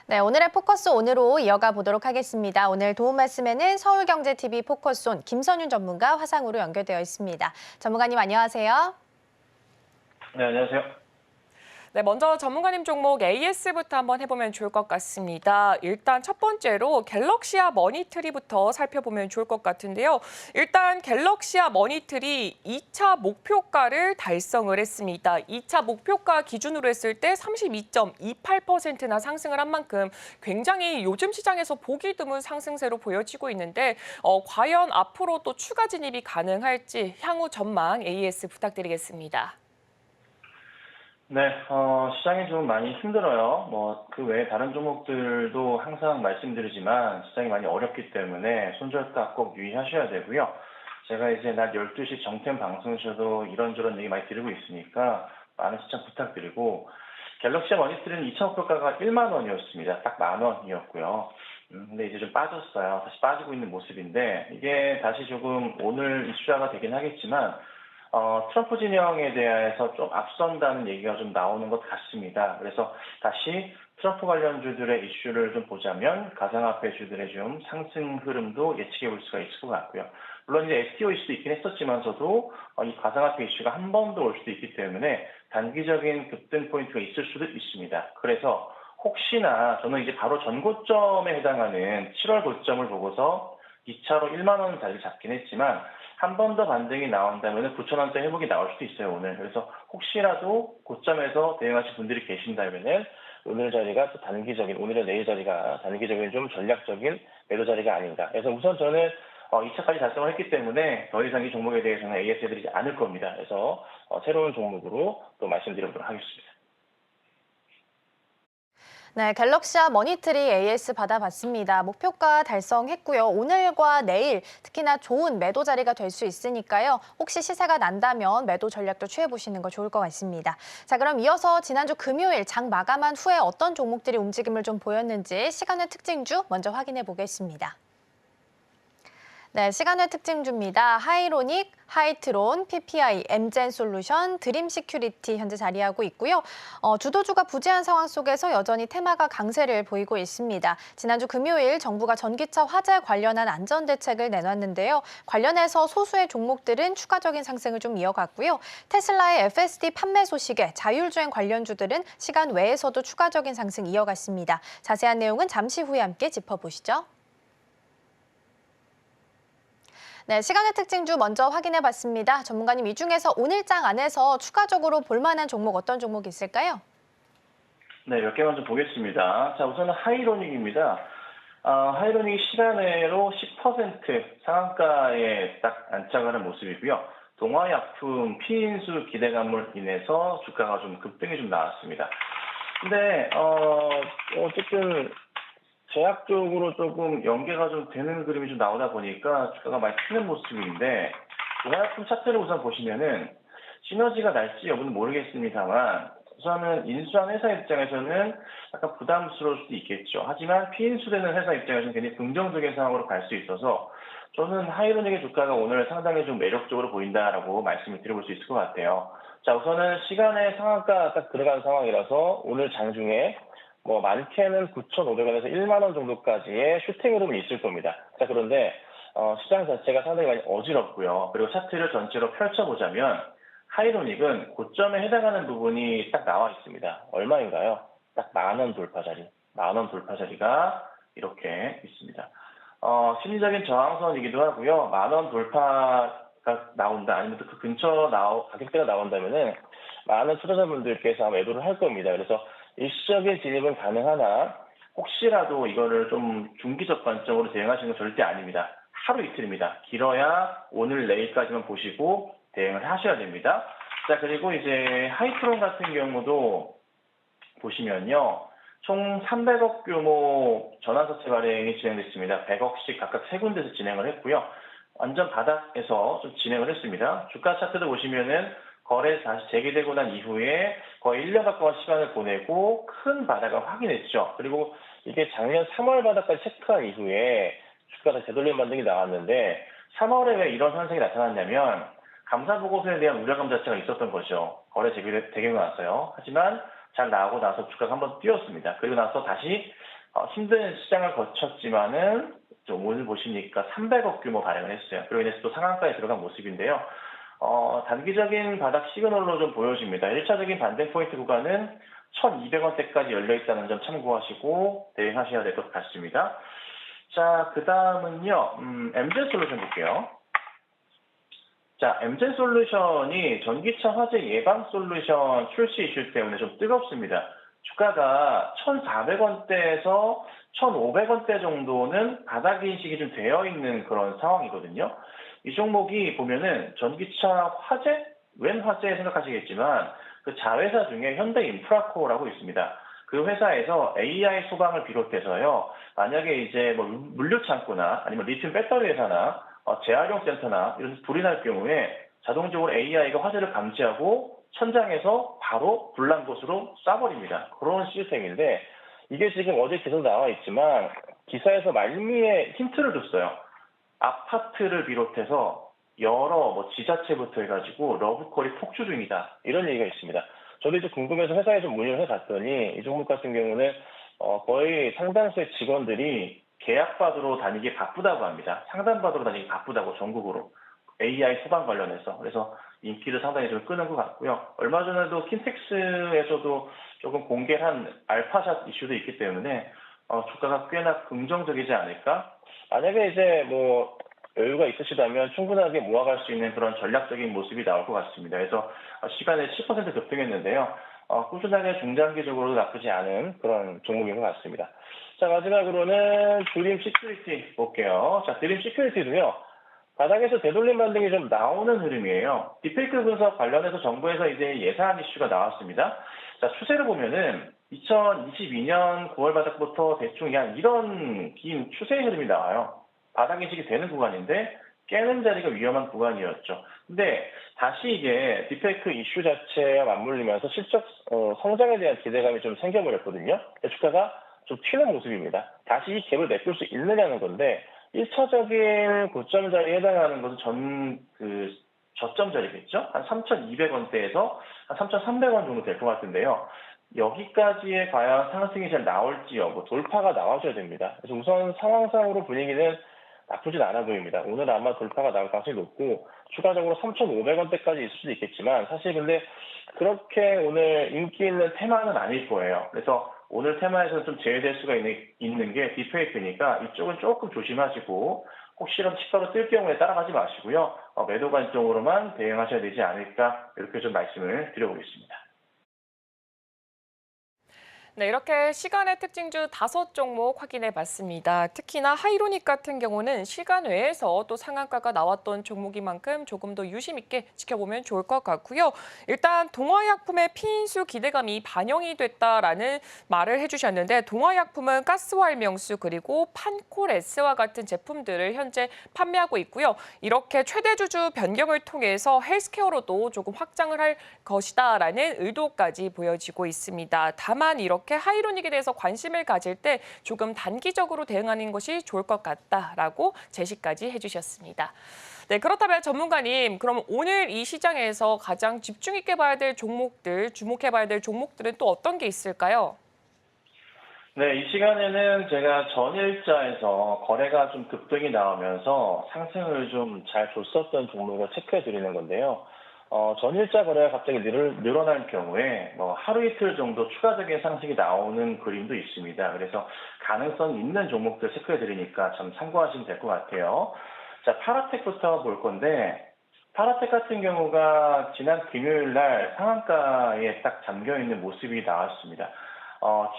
네, 오늘의 포커스 온으로 이어가 보도록 하겠습니다. 오늘 도움 말씀에는 서울경제TV 포커스온 김선윤 전문가 화상으로 연결되어 있습니다. 전문가님 안녕하세요. 네, 안녕하세요. 네, 먼저 전문가님 종목 AS부터 한번 해보면 좋을 것 같습니다. 일단 첫 번째로 갤럭시아 머니트리부터 살펴보면 좋을 것 같은데요. 일단 갤럭시아 머니트리 2차 목표가를 달성을 했습니다. 2차 목표가 기준으로 했을 때 32.28%나 상승을 한 만큼 굉장히 요즘 시장에서 보기 드문 상승세로 보여지고 있는데 과연 앞으로 또 추가 진입이 가능할지 향후 전망 AS 부탁드리겠습니다. 네, 시장이 좀 많이 힘들어요. 그 외에 다른 종목들도 항상 말씀드리지만 시장이 많이 어렵기 때문에 손절가 꼭 유의하셔야 되고요. 제가 이제 낮 12시 정템 방송에서도 이런저런 얘기 많이 드리고 있으니까 많은 시청 부탁드리고, 갤럭시 머니터리는 2차 목표가가 1만 원이었습니다. 딱 10,000원이었고요. 근데 이제 좀 빠졌어요. 다시 빠지고 있는 모습인데, 이게 다시 조금 오늘 이슈화가 되긴 하겠지만, 트럼프 진영에 대해서 좀 앞선다는 얘기가 좀 나오는 것 같습니다. 그래서 다시 트럼프 관련주들의 이슈를 좀 보자면 가상화폐 주들의 좀 상승 흐름도 예측해 볼 수가 있을 것 같고요. 물론 이제 STO 이슈도 있긴 했었지만서도 이 가상화폐 이슈가 한 번 더 올 수도 있기 때문에 단기적인 급등 포인트가 있을 수도 있습니다. 그래서 혹시나 저는 이제 바로 전고점에 해당하는 7월 고점을 보고서 2차로 1만 원 자리를 잡긴 했지만 한 번 더 반등이 나온다면 9,000원대 회복이 나올 수도 있어요, 오늘. 그래서 혹시라도 고점에서 대응하실 분들이 계신다면 오늘 자리가 또 단기적인, 오늘의 내일 자리가 단기적인 좀 전략적인 매도 자리가 아닌가. 그래서 우선 저는 2차까지 달성을 했기 때문에 더 이상 이 종목에 대해서는 AS 해드리지 않을 겁니다. 그래서 새로운 종목으로 또 말씀드리도록 하겠습니다. 네, 갤럭시아 머니트리 AS 받아봤습니다. 목표가 달성했고요. 오늘과 내일 특히나 좋은 매도 자리가 될 수 있으니까요. 혹시 시세가 난다면 매도 전략도 취해보시는 거 좋을 것 같습니다. 자, 그럼 이어서 지난주 금요일 장 마감한 후에 어떤 종목들이 움직임을 좀 보였는지 시간의 특징주 먼저 확인해 보겠습니다. 네, 시간의 특징주입니다. 하이로닉, 하이트론, PPI, 엠젠솔루션, 드림시큐리티 현재 자리하고 있고요. 주도주가 부재한 상황 속에서 여전히 테마가 강세를 보이고 있습니다. 지난주 금요일 정부가 전기차 화재 관련한 안전대책을 내놨는데요. 관련해서 소수의 종목들은 추가적인 상승을 좀 이어갔고요. 테슬라의 FSD 판매 소식에 자율주행 관련주들은 시간 외에서도 추가적인 상승 이어갔습니다. 자세한 내용은 잠시 후에 함께 짚어보시죠. 네, 시간의 특징주 먼저 확인해봤습니다. 전문가님, 이 중에서 오늘장 안에서 추가적으로 볼만한 종목 어떤 종목이 있을까요? 네, 몇 개만 좀 보겠습니다. 자, 우선은 하이로닉입니다. 하이로닉이 시간외로 10% 상한가에 딱 안착하는 모습이고요. 동화약품 피인수 기대감으로 인해서 주가가 좀 급등이 좀 나왔습니다. 근데 어쨌든 제약적으로 조금 연계가 좀 되는 그림이 좀 나오다 보니까 주가가 많이 튀는 모습인데, 동화약품 차트를 우선 보시면은 시너지가 날지 여부는 모르겠습니다만 우선은 인수한 회사 입장에서는 약간 부담스러울 수도 있겠죠. 하지만 피인수되는 회사 입장에서는 굉장히 긍정적인 상황으로 갈 수 있어서 저는 하이로닉의 주가가 오늘 상당히 좀 매력적으로 보인다라고 말씀을 드려볼 수 있을 것 같아요. 자, 우선은 시간의 상한가 딱 들어간 상황이라서 오늘 장중에 많게는 9,500원에서 1만 원 정도까지의 슈팅 흐름이 있을 겁니다. 자, 그런데 시장 자체가 상당히 많이 어지럽고요. 그리고 차트를 전체로 펼쳐보자면 하이로닉은 고점에 해당하는 부분이 딱 나와 있습니다. 얼마인가요? 딱 10,000원 돌파 자리. 10,000원 돌파 자리가 이렇게 있습니다. 심리적인 저항선이기도 하고요. 10,000원 돌파가 나온다, 아니면 또 그 근처 가격대가 나온다면은 많은 투자자분들께서 매도를 할 겁니다. 그래서 일시적인 진입은 가능하나 혹시라도 이거를 좀 중기적 관점으로 대응하시는 건 절대 아닙니다. 하루 이틀입니다. 길어야 오늘 내일까지만 보시고 대응을 하셔야 됩니다. 자, 그리고 이제 하이트론 같은 경우도 보시면요. 총 300억 규모 전환사채 발행이 진행됐습니다. 100억씩 각각 세 군데서 진행을 했고요. 완전 바닥에서 좀 진행을 했습니다. 주가 차트도 보시면은 거래 다시 재개되고 난 이후에 거의 1년 가까운 시간을 보내고 큰 바닥을 확인했죠. 그리고 이게 작년 3월 바닥까지 체크한 이후에 주가가 되돌림 반등이 나왔는데 3월에 왜 이런 현상이 나타났냐면 감사보고서에 대한 우려감 자체가 있었던 거죠. 거래 재개가 났어요. 하지만 잘 나오고 나서 주가가 한번 뛰었습니다. 그리고 나서 다시 힘든 시장을 거쳤지만은 좀 오늘 보시니까 300억 규모 발행을 했어요. 그로 인해서 또 상한가에 들어간 모습인데요. 단기적인 바닥 시그널로 좀 보여집니다. 1차적인 반등 포인트 구간은 1,200원대까지 열려 있다는 점 참고하시고 대응하셔야 될 것 같습니다. 자, 그 다음은요, MZ솔루션 볼게요. 자, MZ솔루션이 전기차 화재 예방 솔루션 출시 이슈 때문에 좀 뜨겁습니다. 주가가 1,400원대에서 1,500원대 정도는 바닥 인식이 좀 되어 있는 그런 상황이거든요. 이 종목이 보면은 전기차 화재? 웬 화재 생각하시겠지만 그 자회사 중에 현대인프라코라고 있습니다. 그 회사에서 AI 소방을 비롯해서요, 만약에 이제 뭐 물류 창고나 아니면 리튬 배터리 회사나 재활용 센터나 이런 불이 날 경우에 자동적으로 AI가 화재를 감지하고 천장에서 바로 불난 곳으로 쏴버립니다. 그런 시스템인데 이게 지금 어제 계속 나와 있지만 기사에서 말미에 힌트를 줬어요. 아파트를 비롯해서 여러 뭐 지자체부터 해가지고 러브콜이 폭주 중이다. 이런 얘기가 있습니다. 저도 이제 궁금해서 회사에 좀 문의를 해봤더니 이 종목 같은 경우는 거의 상당수의 직원들이 계약받으러 다니기 바쁘다고 합니다. 상담받으러 다니기 바쁘다고 전국으로. AI 소방 관련해서. 그래서 인기를 상당히 좀 끄는 것 같고요. 얼마 전에도 킨텍스에서도 조금 공개한 알파샷 이슈도 있기 때문에 주가가 꽤나 긍정적이지 않을까? 만약에 이제 뭐 여유가 있으시다면 충분하게 모아갈 수 있는 그런 전략적인 모습이 나올 것 같습니다. 그래서 시간에 10% 급등했는데요. 꾸준하게 중장기적으로 나쁘지 않은 그런 종목인 것 같습니다. 자, 마지막으로는 드림 시큐리티 볼게요. 자, 드림 시큐리티도요. 바닥에서 되돌림 반등이 좀 나오는 흐름이에요. 딥페이크 분석 관련해서 정부에서 이제 예산 이슈가 나왔습니다. 자, 추세를 보면은 2022년 9월 바닥부터 대충 약 이런 긴 추세의 흐름이 나와요. 바닥 인식이 되는 구간인데 깨는 자리가 위험한 구간이었죠. 근데 다시 이게 딥페이크 이슈 자체와 맞물리면서 실적 성장에 대한 기대감이 좀 생겨버렸거든요. 주가가 좀 튀는 모습입니다. 다시 이 갭을 메꿀 수 있느냐는 건데 1차적인 고점 자리에 해당하는 것은 저점 자리겠죠? 한 3,200원대에서 한 3,300원 정도 될 것 같은데요. 여기까지의 과연 상승이 잘 나올지 여부, 돌파가 나와줘야 됩니다. 그래서 우선 상황상으로 분위기는 나쁘진 않아 보입니다. 오늘 아마 돌파가 나올 가능성이 높고 추가적으로 3,500원대까지 있을 수도 있겠지만 사실 근데 그렇게 오늘 인기 있는 테마는 아닐 거예요. 그래서 오늘 테마에서는 좀 제외될 수가 있는 게 딥페이크니까 이쪽은 조금 조심하시고 혹시라도 시가로 뜰 경우에 따라가지 마시고요. 매도 관점으로만 대응하셔야 되지 않을까 이렇게 좀 말씀을 드려보겠습니다. 네, 이렇게 시간의 특징주 5종목 확인해 봤습니다. 특히나 하이로닉 같은 경우는 시간 외에서 또 상한가가 나왔던 종목인 만큼 조금 더 유심 있게 지켜보면 좋을 것 같고요. 일단 동화약품의 피인수 기대감이 반영이 됐다라는 말을 해주셨는데 동화약품은 가스활명수 그리고 판콜S와 같은 제품들을 현재 판매하고 있고요. 이렇게 최대 주주 변경을 통해서 헬스케어로도 조금 확장을 할 것이다라는 의도까지 보여지고 있습니다. 다만 이렇게 하이로닉에 대해서 관심을 가질 때 조금 단기적으로 대응하는 것이 좋을 것 같다라고 제시까지 해주셨습니다. 네, 그렇다면 전문가님, 그럼 오늘 이 시장에서 가장 집중 있게 봐야 될 종목들, 주목해 봐야 될 종목들은 또 어떤 게 있을까요? 네, 이 시간에는 제가 전일자에서 거래가 좀 급등이 나오면서 상승을 좀 잘 줬었던 종목을 체크해 드리는 건데요. 전일자 거래가 갑자기 늘어날 경우에 뭐 하루 이틀 정도 추가적인 상승이 나오는 그림도 있습니다. 그래서 가능성 있는 종목들 체크해 드리니까 참 참고하시면 될 것 같아요. 자, 파라텍부터 볼 건데 파라텍 같은 경우가 지난 금요일 날 상한가에 딱 잠겨 있는 모습이 나왔습니다.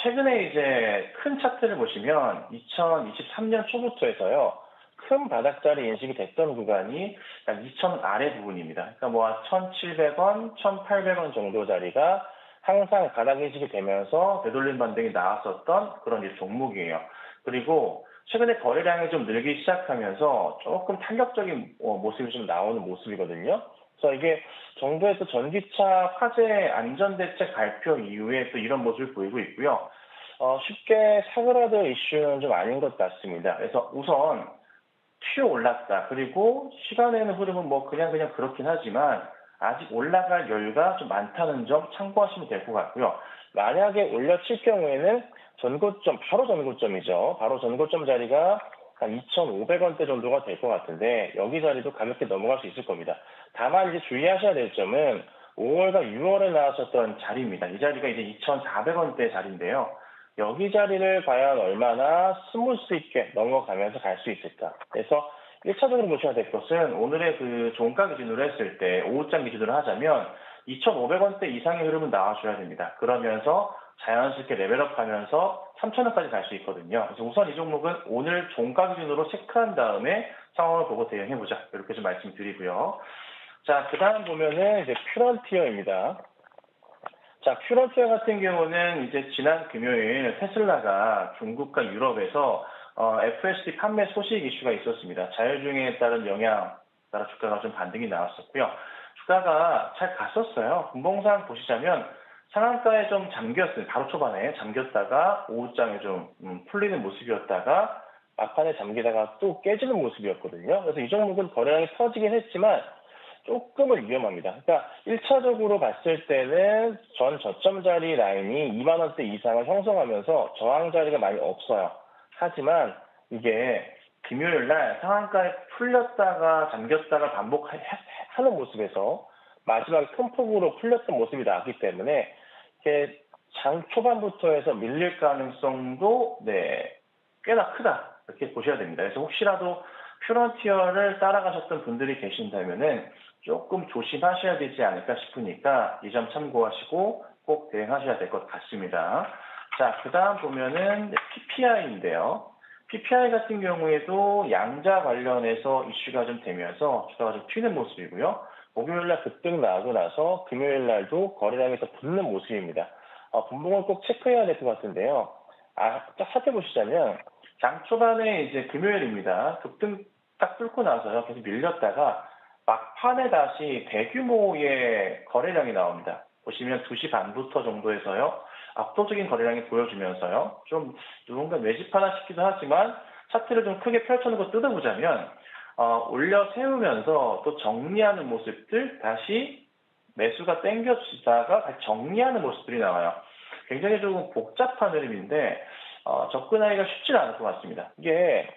최근에 이제 큰 차트를 보시면 2023년 초부터 해서요. 큰 바닥자리 인식이 됐던 구간이 약 2,000원 아래 부분입니다. 그러니까 뭐 1,700원, 1,800원 정도 자리가 항상 바닥 인식이 되면서 되돌림 반등이 나왔었던 그런 종목이에요. 그리고 최근에 거래량이 좀 늘기 시작하면서 조금 탄력적인 모습이 좀 나오는 모습이거든요. 그래서 이게 정부에서 전기차 화재 안전대책 발표 이후에 또 이런 모습을 보이고 있고요. 쉽게 사그라들 이슈는 좀 아닌 것 같습니다. 그래서 우선 튀어 올랐다. 그리고 시간에는 흐름은 뭐 그냥 그렇긴 하지만 아직 올라갈 여유가 좀 많다는 점 참고하시면 될 것 같고요. 만약에 올려칠 경우에는 전고점, 바로 전고점이죠. 바로 전고점 자리가 한 2,500원대 정도가 될 것 같은데 여기 자리도 가볍게 넘어갈 수 있을 겁니다. 다만 이제 주의하셔야 될 점은 5월과 6월에 나왔었던 자리입니다. 이 자리가 이제 2,400원대 자리인데요. 여기 자리를 과연 얼마나 스무스 있게 넘어가면서 갈 수 있을까. 그래서 1차적으로 보셔야 될 것은 오늘의 그 종가 기준으로 했을 때 오후장 기준으로 하자면 2,500원대 이상의 흐름은 나와줘야 됩니다. 그러면서 자연스럽게 레벨업하면서 3,000원까지 갈 수 있거든요. 그래서 우선 이 종목은 오늘 종가 기준으로 체크한 다음에 상황을 보고 대응해보자. 이렇게 좀 말씀드리고요. 자, 그 다음 보면은 이제 퓨런티어입니다. 자, 퓨런티어 같은 경우는 이제 지난 금요일 테슬라가 중국과 유럽에서 FSD 판매 소식 이슈가 있었습니다. 자율주행에 따른 영향 따라 주가가 좀 반등이 나왔었고요. 주가가 잘 갔었어요. 분봉상 보시자면 상한가에 좀 잠겼어요. 바로 초반에 잠겼다가 오후장에 좀 풀리는 모습이었다가 막판에 잠기다가 또 깨지는 모습이었거든요. 그래서 이 종목은 거래량이 터지긴 했지만 조금은 위험합니다. 그러니까 1차적으로 봤을 때는 전 저점 자리 라인이 2만 원대 이상을 형성하면서 저항 자리가 많이 없어요. 하지만 이게 금요일 날 상한가에 풀렸다가 잠겼다가 반복하는 모습에서 마지막에 큰 폭으로 풀렸던 모습이 나왔기 때문에 이게 장 초반부터 해서 밀릴 가능성도 꽤나 크다 이렇게 보셔야 됩니다. 그래서 혹시라도 퓨런티어를 따라가셨던 분들이 계신다면은 조금 조심하셔야 되지 않을까 싶으니까 이 점 참고하시고 꼭 대응하셔야 될 것 같습니다. 자, 그 다음 보면은 PPI인데요. PPI 같은 경우에도 양자 관련해서 이슈가 좀 되면서 주가가 좀 튀는 모습이고요. 목요일날 급등 나오고 나서 금요일날도 거래량이 더 붙는 모습입니다. 분봉을 꼭 체크해야 될 것 같은데요. 딱 살펴보시자면 장 초반에 이제 금요일입니다. 급등 딱 뚫고 나서요. 계속 밀렸다가 막판에 다시 대규모의 거래량이 나옵니다. 보시면 2시 반부터 정도에서요. 압도적인 거래량이 보여주면서요. 좀 누군가 매집하나 싶기도 하지만 차트를 좀 크게 펼쳐놓고 뜯어보자면 올려 세우면서 또 정리하는 모습들 다시 매수가 땡겨지다가 다시 정리하는 모습들이 나와요. 굉장히 조금 복잡한 흐름인데 접근하기가 쉽지는 않을 것 같습니다. 이게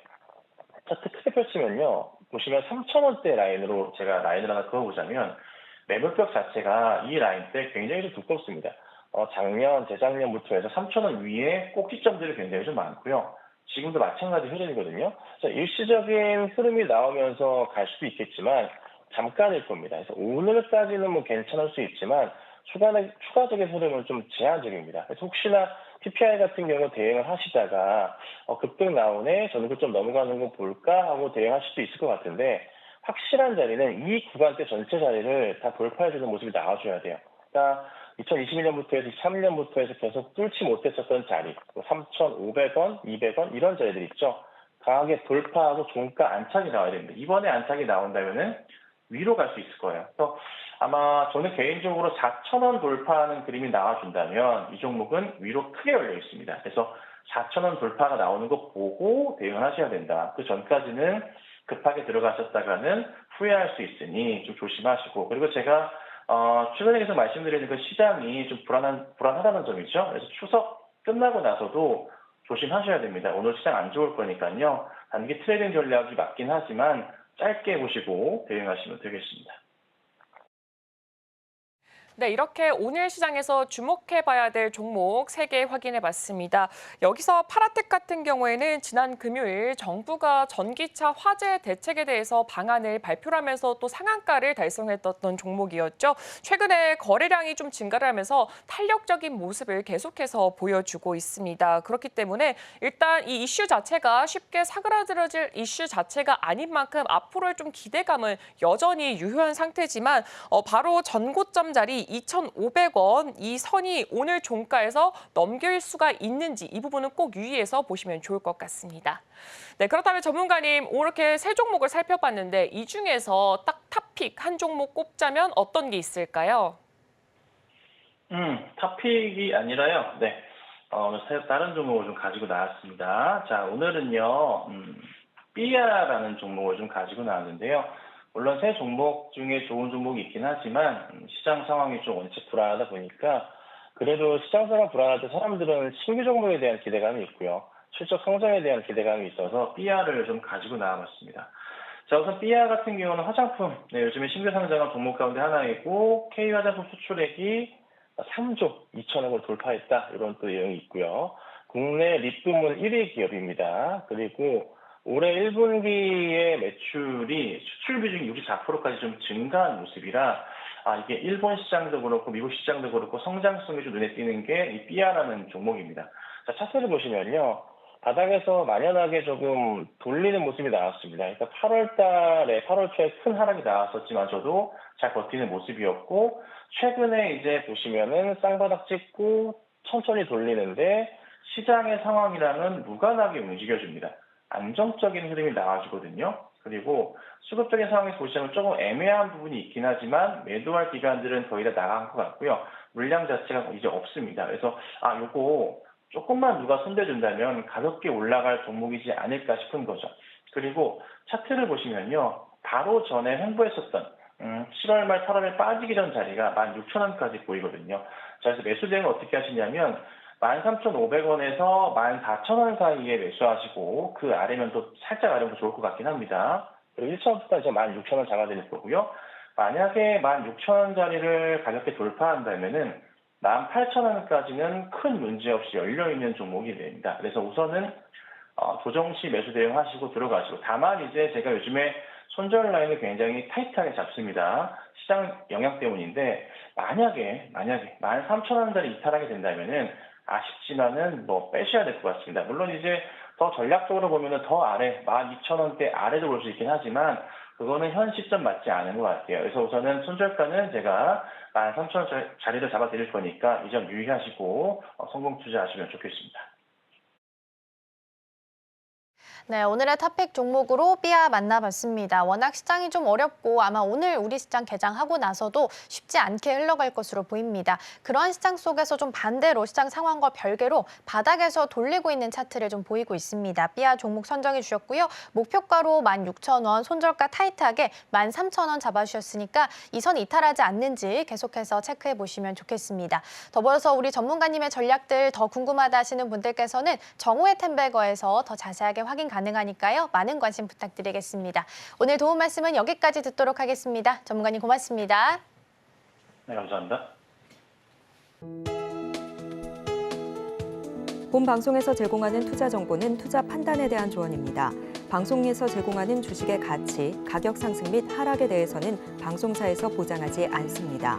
차트 크게 펼치면요. 보시면 3,000원대 라인으로 제가 라인을 하나 그어보자면 매물벽 자체가 이 라인 때 굉장히 좀 두껍습니다. 작년, 재작년부터 해서 3,000원 위에 꼭지점들이 굉장히 좀 많고요. 지금도 마찬가지 흐름이거든요. 그래서 일시적인 흐름이 나오면서 갈 수도 있겠지만 잠깐일 겁니다. 그래서 오늘까지는 뭐 괜찮을 수 있지만 추가적인 흐름은 좀 제한적입니다. 그래서 혹시나 PPI 같은 경우 대응을 하시다가 급등 나오네, 저는 좀 넘어가는 거 볼까 하고 대응하실 수 있을 것 같은데 확실한 자리는 이 구간대 전체 자리를 다 돌파해주는 모습이 나와줘야 돼요. 그러니까 2021년부터 해서 23년부터 해서 계속 뚫지 못했었던 자리, 3,500원, 200원 이런 자리들 있죠. 강하게 돌파하고 종가 안착이 나와야 됩니다. 이번에 안착이 나온다면은 위로 갈 수 있을 거예요. 그래서 아마 저는 개인적으로 4,000원 돌파하는 그림이 나와준다면 이 종목은 위로 크게 열려 있습니다. 그래서 4,000원 돌파가 나오는 거 보고 대응을 하셔야 된다. 그 전까지는 급하게 들어가셨다가는 후회할 수 있으니 좀 조심하시고, 그리고 제가 최근에 계속 말씀드리는 그 시장이 좀 불안하다는 점이죠. 그래서 추석 끝나고 나서도 조심하셔야 됩니다. 오늘 시장 안 좋을 거니까요. 단기 트레이딩 전략이 맞긴 하지만 짧게 보시고 대응하시면 되겠습니다. 네, 이렇게 오늘 시장에서 주목해봐야 될 종목 3개 확인해봤습니다. 여기서 파라텍 같은 경우에는 지난 금요일 정부가 전기차 화재 대책에 대해서 방안을 발표하면서 또 상한가를 달성했던 종목이었죠. 최근에 거래량이 좀 증가를 하면서 탄력적인 모습을 계속해서 보여주고 있습니다. 그렇기 때문에 일단 이 이슈 자체가 쉽게 사그라들어질 이슈 자체가 아닌 만큼 앞으로의 좀 기대감은 여전히 유효한 상태지만 바로 전고점 자리 2,500원 이 선이 오늘 종가에서 넘길 수가 있는지 이 부분은 꼭 유의해서 보시면 좋을 것 같습니다. 네, 그렇다면 전문가님 이렇게 3종목을 살펴봤는데 이 중에서 딱 탑픽 한 종목 꼽자면 어떤 게 있을까요? 탑픽이 아니라요. 네. 다른 종목을 좀 가지고 나왔습니다. 자, 오늘은요, 삐아라는 종목을 좀 가지고 나왔는데요. 물론 3종목 중에 좋은 종목이 있긴 하지만 시장 상황이 좀 원체 불안하다 보니까 그래도 시장사가 불안할 때 사람들은 신규 종목에 대한 기대감이 있고요. 실적 성장에 대한 기대감이 있어서 삐아를 좀 가지고 나와봤습니다. 자, 우선 삐아 같은 경우는 화장품, 요즘에 신규 상장한 종목 가운데 하나이고 K화장품 수출액이 3조 2천억을 돌파했다. 이런 또 내용이 있고요. 국내 립 부문 1위 기업입니다. 그리고 올해 1분기의 매출이 수출 비중이 64%까지 좀 증가한 모습이라 이게 일본 시장도 그렇고 미국 시장도 그렇고 성장성이 좀 눈에 띄는 게 이 삐아라는 종목입니다. 자, 차트를 보시면요. 바닥에서 만연하게 조금 돌리는 모습이 나왔습니다. 그러니까 8월 초에 큰 하락이 나왔었지만서도 잘 버티는 모습이었고, 최근에 이제 보시면은 쌍바닥 찍고 천천히 돌리는데 시장의 상황이랑은 무관하게 움직여줍니다. 안정적인 흐름이 나와주거든요. 그리고 수급적인 상황에서 보시면 조금 애매한 부분이 있긴 하지만 매도할 기관들은 거의 다 나간 것 같고요. 물량 자체가 이제 없습니다. 그래서 요거 조금만 누가 손대준다면 가볍게 올라갈 종목이지 않을까 싶은 거죠. 그리고 차트를 보시면요. 바로 전에 횡보했었던 7월 말 8월에 빠지기 전 자리가 16,000원까지 보이거든요. 자, 그래서 매수 대응을 어떻게 하시냐면 13,500원에서 14,000원 사이에 매수하시고 그 아래면 또 살짝 아래면 좋을 것 같긴 합니다. 그리고 1차부터 이제 16,000원 잡아드릴 거고요. 만약에 16,000원 자리를 가볍게 돌파한다면은 18,000원까지는 큰 문제 없이 열려있는 종목이 됩니다. 그래서 우선은 조정시 매수 대응하시고 들어가시고, 다만 이제 제가 요즘에 손절 라인을 굉장히 타이트하게 잡습니다. 시장 영향 때문인데 만약에 13,000원짜리 이탈하게 된다면은 아쉽지만은 빼셔야 될 것 같습니다. 물론 이제 더 전략적으로 보면은 더 아래 12,000원대 아래도 볼 수 있긴 하지만 그거는 현 시점 맞지 않은 것 같아요. 그래서 우선은 손절가는 제가 13,000원 자리를 잡아드릴 거니까 이 점 유의하시고 성공 투자하시면 좋겠습니다. 네, 오늘의 탑픽 종목으로 삐아 만나봤습니다. 워낙 시장이 좀 어렵고 아마 오늘 우리 시장 개장하고 나서도 쉽지 않게 흘러갈 것으로 보입니다. 그러한 시장 속에서 좀 반대로 시장 상황과 별개로 바닥에서 돌리고 있는 차트를 좀 보이고 있습니다. 삐아 종목 선정해 주셨고요. 목표가로 16,000원, 손절가 타이트하게 13,000원 잡아주셨으니까 이 선 이탈하지 않는지 계속해서 체크해 보시면 좋겠습니다. 더불어서 우리 전문가님의 전략들 더 궁금하다 하시는 분들께서는 정오의 템베거에서 더 자세하게 확인 가능하니까요. 많은 관심 부탁드리겠습니다. 오늘 도움 말씀은 여기까지 듣도록 하겠습니다. 전문가님 고맙습니다. 네, 감사합니다. 본 방송에서 제공하는 투자 정보는 투자 판단에 대한 조언입니다. 방송에서 제공하는 주식의 가치, 가격 상승 및 하락에 대해서는 방송사에서 보장하지 않습니다.